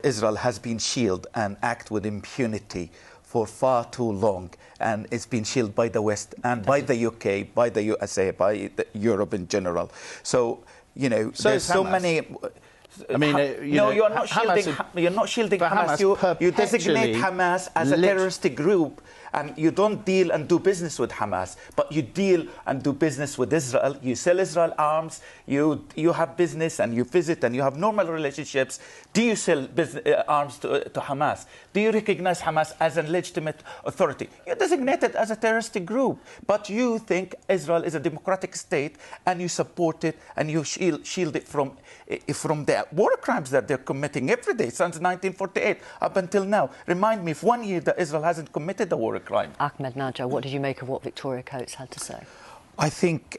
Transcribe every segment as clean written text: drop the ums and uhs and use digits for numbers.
Israel has been shielded and act with impunity for far too long, and it's been shielded by the West and by the UK, by the USA, by Europe in general. So, you know, there's so many... I mean, you're not shielding. You're not shielding Hamas. You designate Hamas as a terrorist group, and you don't deal and do business with Hamas, but you deal and do business with Israel. You sell Israel arms. You have business and you visit and you have normal relationships. Do you sell arms to Hamas? Do you recognize Hamas as a legitimate authority? You designate it as a terrorist group, but you think Israel is a democratic state and you support it and you shield it from the war crimes that they're committing every day since 1948 up until now. Remind me of 1 year that Israel hasn't committed a war crime. Ahmed Najjar, what did you make of what Victoria Coates had to say? I think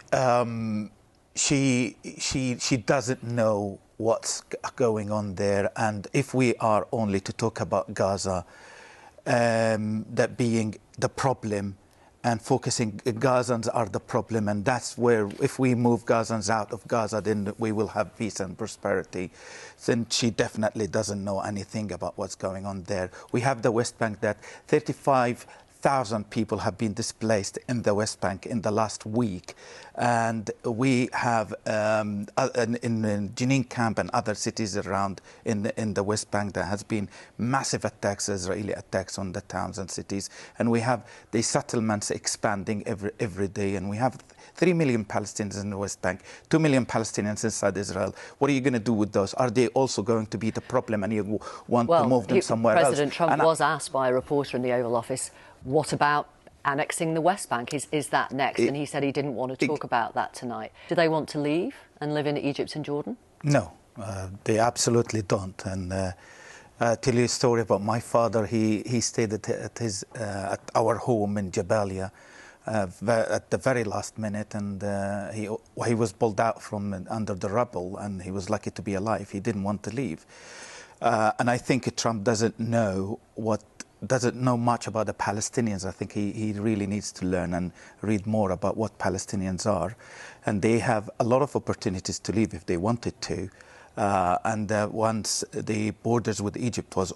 she doesn't know what's going on there, and if we are only to talk about Gaza, that being the problem, and focusing Gazans are the problem, and that's where, if we move Gazans out of Gaza, then we will have peace and prosperity. Then she definitely doesn't know anything about what's going on there. We have the West Bank that 35,000 people have been displaced in the West Bank in the last week. And we have in Jenin camp and other cities around in the West Bank, there has been massive attacks, Israeli attacks on the towns and cities. And we have the settlements expanding every day. And we have 3 million Palestinians in the West Bank, 2 million Palestinians inside Israel. What are you going to do with those? Are they also going to be the problem and you want to move them somewhere else? President Trump was asked by a reporter in the Oval Office, what about annexing the West Bank? Is that next? And he said he didn't want to talk about that tonight. Do they want to leave and live in Egypt and Jordan? No, they absolutely don't. And I'll tell you a story about my father. He stayed at our home in Jabalia at the very last minute, and he was pulled out from under the rubble, and he was lucky to be alive. He didn't want to leave. And I think Trump doesn't know much about the Palestinians. I think he really needs to learn and read more about what Palestinians are. And they have a lot of opportunities to leave if they wanted to. And once the borders with Egypt was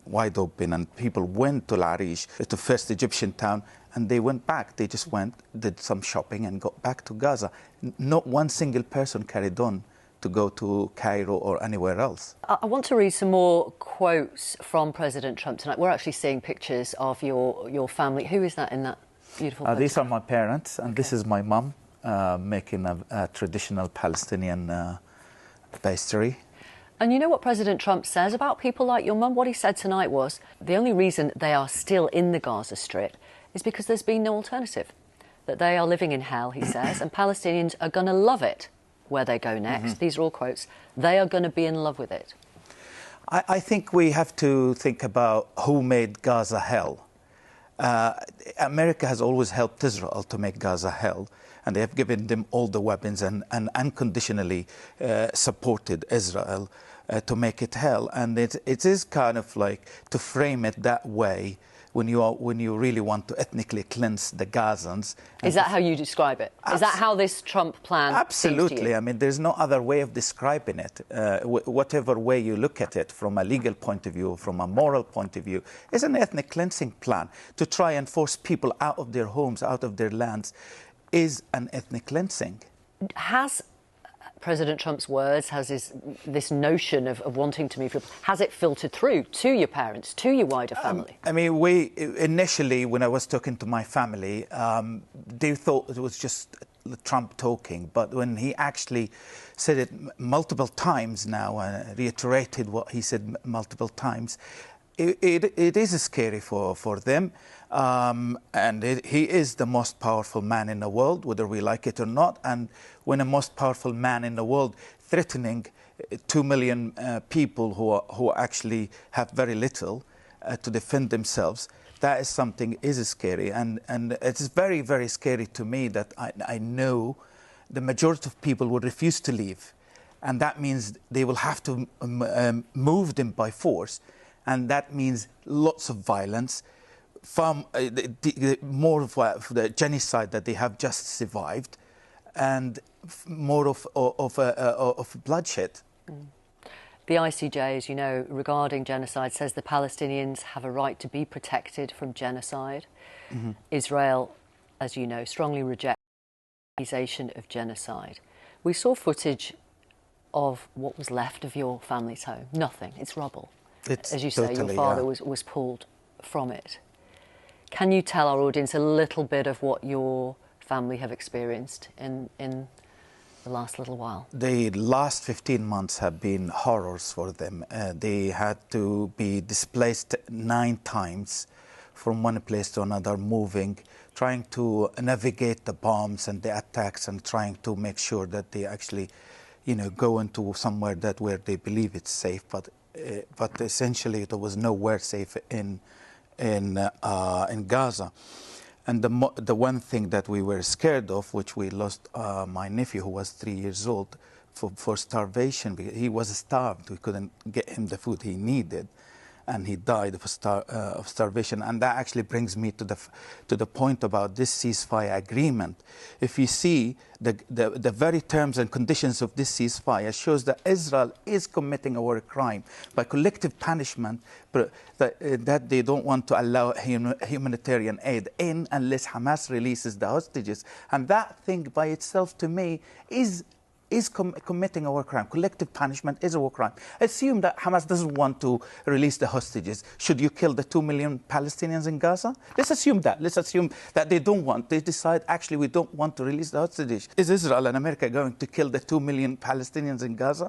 wide open, and people went to Al-Arish, the first Egyptian town, and they went back. They just went, did some shopping and got back to Gaza. Not one single person carried on to go to Cairo or anywhere else. I want to read some more quotes from President Trump tonight. We're actually seeing pictures of your family. Who is that in that beautiful picture? These are my parents, and this is my mum making a traditional Palestinian pastry. And you know what President Trump says about people like your mum? What he said tonight was, the only reason they are still in the Gaza Strip is because there's been no alternative. That they are living in hell, he says, and Palestinians are going to love it where they go next. These are all quotes. They are going to be in love with it. I think we have to think about who made Gaza hell. America has always helped Israel to make Gaza hell, and they have given them all the weapons and unconditionally supported Israel to make it hell. And it is kind of like to frame it that way when you really want to ethnically cleanse the Gazans. Is that how you describe it? Is that how this Trump plan Absolutely. seems to you? I mean, there's no other way of describing it. Whatever way you look at it, from a legal point of view, from a moral point of view, is an ethnic cleansing plan to try and force people out of their homes, out of their lands, is an ethnic cleansing. Has President Trump's words, has this notion of wanting to move people, has it filtered through to your parents, to your wider family? I mean, initially, when I was talking to my family, they thought it was just Trump talking. But when he actually said it multiple times now, and reiterated what he said multiple times, it is scary for them. And he is the most powerful man in the world, whether we like it or not. And when a most powerful man in the world threatening 2 million people who actually have very little to defend themselves, that is something is scary. And it is very, very scary to me that I know the majority of people will refuse to leave. And that means they will have to move them by force. And that means lots of violence, from more of the genocide that they have just survived, and more of bloodshed. The ICJ, as you know, regarding genocide, says the Palestinians have a right to be protected from genocide. Israel, as you know, strongly rejects the accusation of genocide. We saw footage of what was left of your family's home. Nothing. It's rubble. It's as you say, totally, your father yeah. was pulled from it. Can you tell our audience a little bit of what your family have experienced in the last little while? The last 15 months have been horrors for them. They had to be displaced 9 times from one place to another, moving, trying to navigate the bombs and the attacks, and trying to make sure that they actually, go into somewhere where they believe it's safe. But essentially, there was nowhere safe in Gaza. And the one thing that we were scared of, which we lost my nephew, who was 3 years old, for starvation, because he was starved. We couldn't get him the food he needed, and he died of starvation. And that actually brings me to the point about this ceasefire agreement. If you see the very terms and conditions of this ceasefire, shows that Israel is committing a war crime by collective punishment, that they don't want to allow humanitarian aid in unless Hamas releases the hostages. And that thing by itself, to me, is committing a war crime. Collective punishment is a war crime. Assume that Hamas doesn't want to release the hostages. Should you kill the 2 million Palestinians in Gaza? Let's assume that. Let's assume that they don't want. They decide, actually, we don't want to release the hostages. Is Israel and America going to kill the 2 million Palestinians in Gaza?